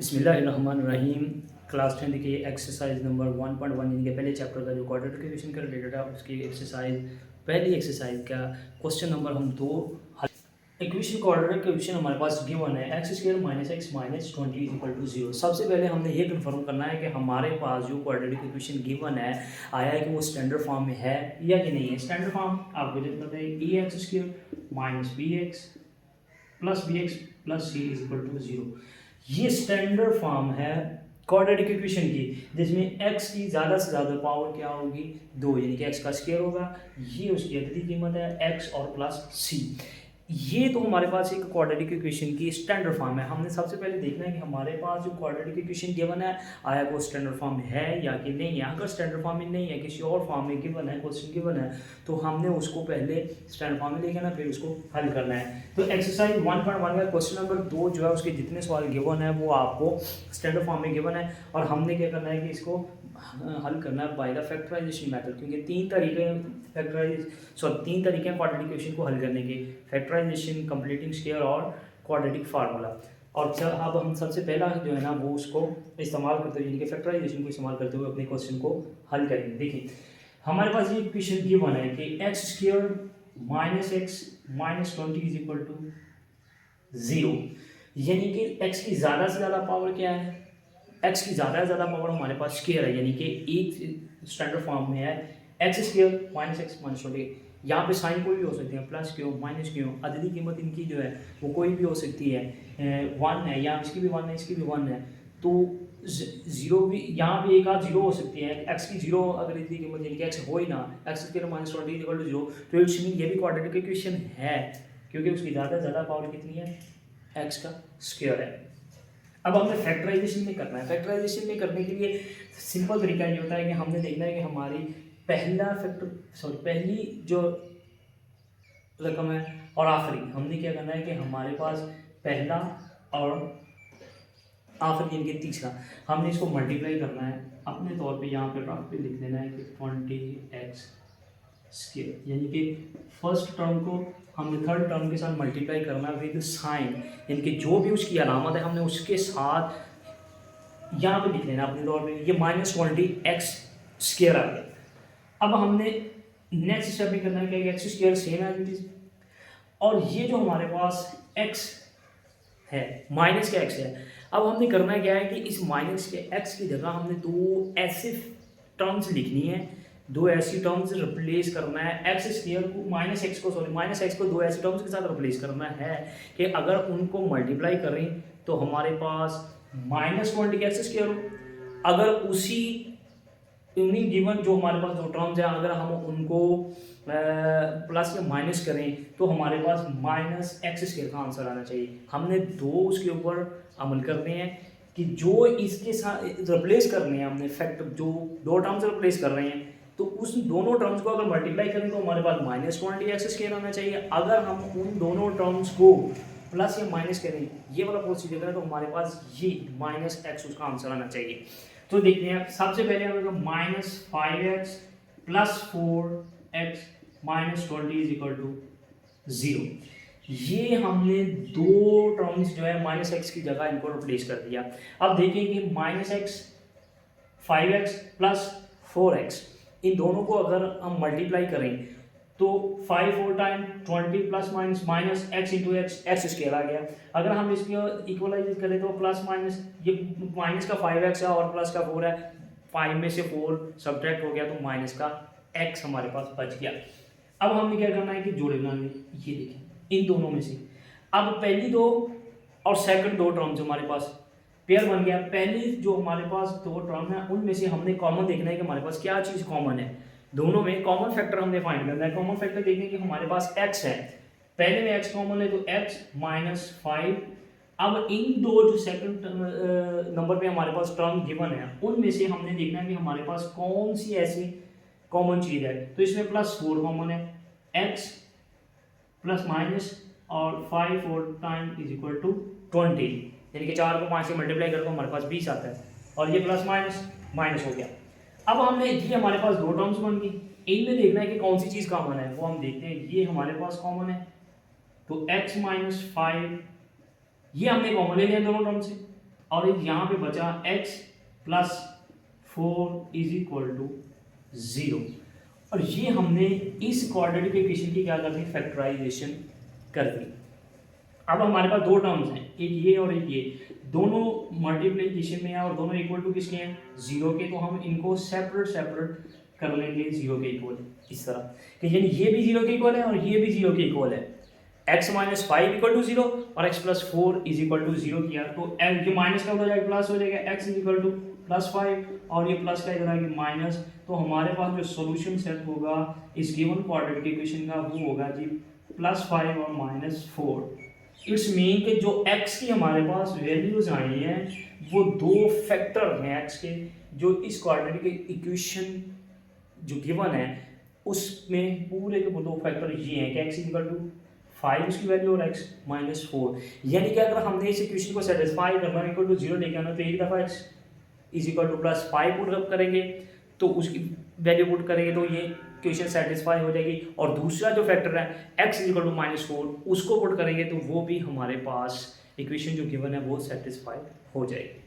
बिस्मिल्लाहिर्रहमानिर्रहीम। क्लास 10 की exercise number 1.1 यानी कि पहले चैप्टर का जो क्वाड्रेटिक इक्वेशन का रिलेटेड है उसकी एक्सरसाइज पहली एक्सरसाइज का क्वेश्चन नंबर हम दो इक्वेशन क्वाड्रेटिक इक्वेशन हमारे पास गिवन है x square minus x minus 20 equal to 0। सबसे पहले हमने ये कंफर्म करना है कि हमारे पास जो क्वाड्रेटिक इक्वेशन गिवन है आया है कि वो स्टैंडर्ड फॉर्म में है या कि नहीं है। स्टैंडर्ड फॉर्म आपको जब पता है a x square minus b x plus c is equal to 0। ये स्टैंडर्ड फॉर्म है क्वाड्रेटिक इक्वेशन की जिसमें x की ज़्यादा से ज़्यादा पावर क्या होगी 2 यानी कि x का स्क्वायर होगा। ये उसकी अददी कीमत है x और प्लस c। ये तो हमारे पास एक क्वाड्रेटिक इक्वेशन की स्टैंडर्ड फॉर्म है। हमने सबसे पहले देखना है कि हमारे पास जो क्वाड्रेटिक इक्वेशन गिवन है आया वो स्टैंडर्ड फॉर्म में है या कि नहीं है। अगर स्टैंडर्ड फॉर्म में नहीं है, किसी और फॉर्म में गिवन है, क्वेश्चन गिवन है, तो हमने उसको पहले स्टैंडर्ड फॉर्म में लेके ना फिर उसको हल करना है। तो एक्सरसाइज 1.1 का क्वेश्चन नंबर 2 जो है उसके जितने सवाल गिवन है वो आपको स्टैंडर्ड फॉर्म में गिवन है और हमने क्या करना है कि इसको हल करना है बाय द फैक्टराइजेशन मेथड, क्योंकि तीन तरीके हैं क्वाड्रेटिक इक्वेशन को हल करने के, फैक्टराइजेशन, कंप्लीटिंग स्क्वायर और क्वाड्रेटिक फार्मूला। और अब हम सबसे पहला जो है ना वो उसको इस्तेमाल करते हुए यानी कि फैक्टराइजेशन को इस्तेमाल करते हुए अपने क्वेश्चन को हल करेंगे। देखिए हमारे पास ये इक्वेशन गिवन है कि x square minus x minus 20 is equal to 0, यानी कि एक्स की ज़्यादा से ज़्यादा पावर क्या है, एक्स की ज़्यादा से ज़्यादा पावर हमारे पास स्क्वायर है, यानी कि एक स्टैंडर्ड फॉर्म में है x square minus x minus 20। यहाँ पे साइन कोई भी हो सकते हैं, प्लस क्यों माइनस क्यों, अददी कीमत इनकी जो है वो कोई भी हो सकती है, 1 है या इसकी भी 1 है इसकी भी 1 है, तो जीरो भी यहाँ पे एक आध जीरो हो सकती है। एक्स की जीरो अगर इतनी कीमत यानी कि एक्स हो ही ना, x square minus 20 equal to 0, तो इट्स मीन ये भी क्वाड्रेटिक इक्वेशन है क्योंकि उसकी ज़्यादा से ज़्यादा पावर कितनी है, एक्स का स्क्वायर है। अब हमें फैक्टराइजेशन में करना है। फैक्टराइजेशन में करने के लिए सिंपल तरीका ये होता है कि हमने देखना है कि हमारी पहली जो रकम है और आखिरी, हमने क्या करना है कि हमारे पास पहला और आखिरी यानी कि तीसरा हमने इसको मल्टीप्लाई करना है। अपने तौर पे यहाँ पे ग्राफ पे लिख देना है कि 20x स्क्वायर, यानी कि फर्स्ट टर्म को हमने थर्ड टर्म के साथ मल्टीप्लाई करना है विद साइन, यानी कि जो भी उसकी अलामत है हमने उसके साथ यहाँ पे लिख लेना अपने तौर पे। ये माइनस 20x स्क्वायर आ गया। अब हमने नेक्स्ट स्टेप में करना है कि एक्स स्क्वायर सेम है और ये जो हमारे पास x है माइनस का x है। अब हमने करना क्या है कि इस माइनस के x की जगह हमने दो ऐसे टर्म्स लिखनी है, दो ऐसी टर्म्स रिप्लेस करना है। एक्स स्क्वायर को माइनस एक्स को दो ऐसी टर्म्स के साथ रिप्लेस करना है कि अगर उनको मल्टीप्लाई करें तो हमारे पास माइनस 20 एक्स स्क्वायर हो। अगर उसी उन्हीं गिवन जो हमारे पास दो टर्म्स हैं अगर हम उनको प्लस या माइनस करें तो हमारे पास माइनस एक्स स्क्वायर का आंसर आना चाहिए। हमने दो उसके ऊपर अमल करने हैं कि जो इसके साथ रिप्लेस करने हैं, हमने फैक्टर जो दो टर्म्स रिप्लेस कर रहे हैं तो उस दोनों टर्म्स को अगर मल्टीप्लाई करें तो हमारे पास माइनस 20 एक्स स्क्वायर आना चाहिए। अगर हम उन दोनों टर्म्स को प्लस या माइनस करें, ये वाला प्रोसीजर करें, तो हमारे पास ये माइनस एक्स उसका आंसर आना चाहिए। तो देखते हैं सबसे पहले हमें minus 5x plus 4x minus 20 is equal to 0। ये हमने दो टर्म्स जो है माइनस एक्स की जगह इनको रिप्लेस कर दिया। अब देखें कि minus x 5x plus 4x इन दोनों को अगर हम मल्टीप्लाई करें तो 5 4 time 20 plus minus minus x into x x square आ गया। अगर हम इसको इक्वलाइज करें तो प्लस माइनस ये माइनस का 5x है और प्लस का 4 है, 5 में से 4 सब्ट्रैक्ट हो गया तो माइनस का x हमारे पास बच गया। अब हमने क्या करना है कि जोड़े बनाने, ये देखें इन दोनों में से अब पहली दो और सेकंड दो टर्म्स हमारे पास पेयर बन गया। पहली जो हमारे पास दो टर्म है उनमें से हमने कॉमन देखना है कि हमारे पास क्या चीज़ कॉमन है, दोनों में कॉमन फैक्टर हमने फाइंड करना है। कॉमन फैक्टर देखें कि हमारे पास x है, पहले में x कॉमन है तो x माइनस 5। अब इन दो जो सेकंड नंबर पे हमारे पास टर्म गिवन है उनमें से हमने देखना है कि हमारे पास कौन सी ऐसी कॉमन चीज़ है। तो इसमें प्लस 4 कॉमन है, x प्लस माइनस और 5 4 टाइम इज इक्वल टू 20, यानी कि 4 को 5 से मल्टीप्लाई करके हमारे पास 20 आता है और ये प्लस माइनस माइनस हो गया। अब हमने ये हमारे पास दो टर्म्स बन गई, इनमें देखना है कि कौन सी चीज़ कॉमन है, वो हम देखते हैं। ये हमारे पास कॉमन है तो x माइनस 5 ये हमने कॉमन ले लिया दोनों टर्म से, और यहाँ पे बचा x plus 4 is equal to 0। और ये हमने इस क्वाड्रेटिक इक्वेशन की क्या कर दी, फैक्टराइजेशन कर दी। अब हमारे पास दो टर्म्स हैं, एक ये और एक ये, दोनों मल्टीप्लिकेशन में है और दोनों इक्वल टू किसके हैं, 0 के। तो हम इनको सेपरेट सेपरेट कर लेंगे 0 के इक्वल, इस तरह कि यानी ये भी 0 के इक्वल है और ये भी 0 के इक्वल है। x माइनस 5 इक्वल टू 0 और x plus 4 is equal to 0 किया तो ये माइनस का हो जाएगा प्लस हो जाएगा, x is equal two plus 5 और ये प्लस का इधर आएगा माइनस। तो हमारे पास जो सोल्यूशन सेट होगा इस गिवन क्वाड्रेटिक इक्वेशन का वो होगा जी प्लस 5 और माइनस 4। इट्स मीन कि जो x की हमारे पास वैल्यूज आई हैं वो दो फैक्टर हैं x के, जो इस क्वाड्रेटिक इक्वेशन जो गिवन है उसमें पूरे के दो फैक्टर ये हैं कि x इक्वल टू 5 उसकी वैल्यू और x माइनस 4। यानी कि अगर हमने इस इक्वेशन को सेटिस्फाई करना इक्वल टू 0 लेके आना तो एक दफ़ा x is equal two plus 5 put up करेंगे तो उसकी वैल्यू पुट करेंगे तो ये इक्वेशन सेटिस्फाई हो जाएगी। और दूसरा जो फैक्टर है x is equal to minus 4 उसको पुट करेंगे तो वो भी हमारे पास इक्वेशन जो गिवन है वो सेटिस्फाई हो जाएगी।